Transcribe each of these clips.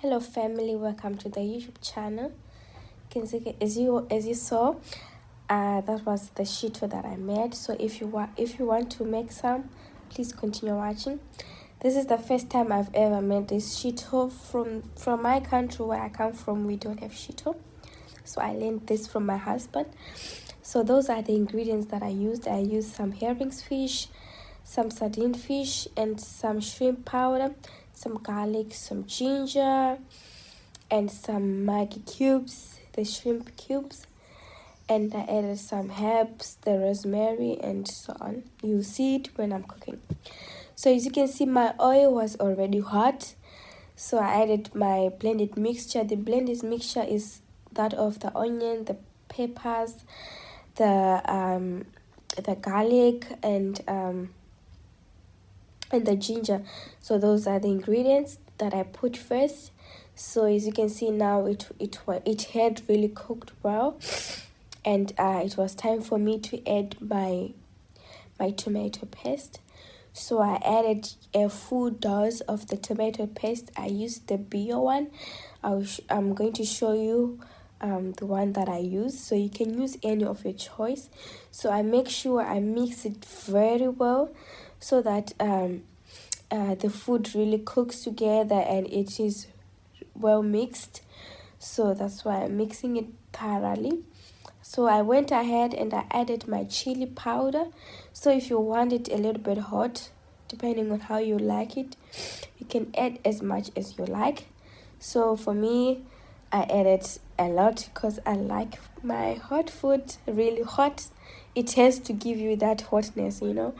Hello family, welcome to the YouTube channel. As you saw, that was the Shito that I made. So if you want to make some, please continue watching. This is the first time I've ever made this Shito. From my country where I come from, we don't have Shito, so I learned this from my husband. So those are the ingredients that I used. I used some herrings fish, some sardine fish, and some shrimp powder, some garlic, some ginger, and some Maggi cubes, the shrimp cubes, and I added some herbs, the rosemary, and so on. You'll see it when I'm cooking. So as you can see, my oil was already hot, so I added my blended mixture. The blended mixture is that of the onion, the peppers, the garlic, and the ginger. So those are the ingredients that I put first. So as you can see now, it had really cooked well, and it was time for me to add my tomato paste. So I added a full dose of the tomato paste. I used the bio one. I'm going to show you the one that I use, so you can use any of your choice. So I make sure I mix it very well so that the food really cooks together and it is well mixed. So that's why I'm mixing it thoroughly. So I went ahead and I added my chili powder. So if you want it a little bit hot, depending on how you like it, you can add as much as you like. So for me, I added a lot because I like my hot food really hot. It has to give you that hotness, you know.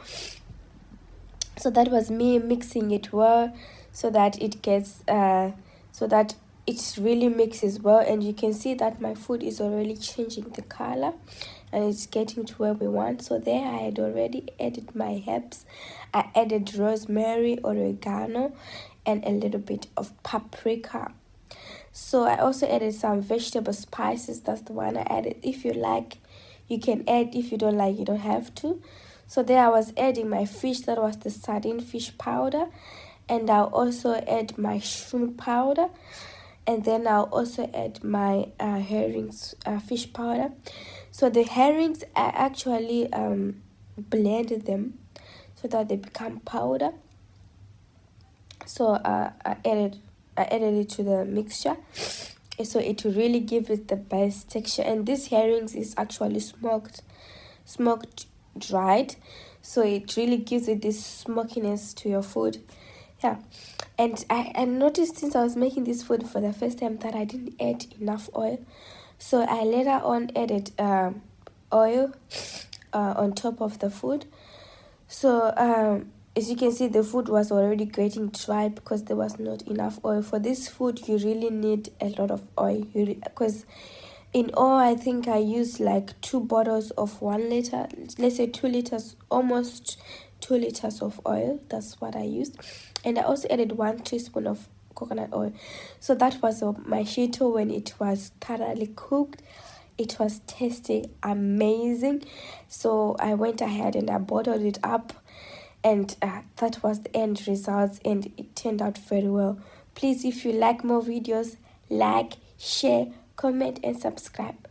So that was me mixing it well so that it gets so that it really mixes well, and you can see that my food is already changing the color and it's getting to where we want. So there I had already added my herbs. I added rosemary, oregano, and a little bit of paprika. So I also added some vegetable spices. That's the one I added. If you like, you can add. If you don't like, you don't have to. So there I was adding my fish. That was the sardine fish powder, and I'll also add my shrimp powder, and then I'll also add my herrings fish powder. So the herrings, I actually blended them so that they become powder. So I added it to the mixture, so it will really give it the best texture. And this herrings is actually smoked dried, so it really gives it this smokiness to your food. Yeah, and I noticed since I was making this food for the first time that I didn't add enough oil, so I later on added oil on top of the food. So as you can see, the food was already getting dry because there was not enough oil. For this food, you really need a lot of oil, because in all, I think I used like 2 bottles of 1 liter. Let's say 2 liters, almost 2 liters of oil. That's what I used. And I also added 1 teaspoon of coconut oil. So that was my Shito when it was thoroughly cooked. It was tasting amazing. So I went ahead and I bottled it up. And that was the end results. And it turned out very well. Please, if you like more videos, like, share, comment, and subscribe.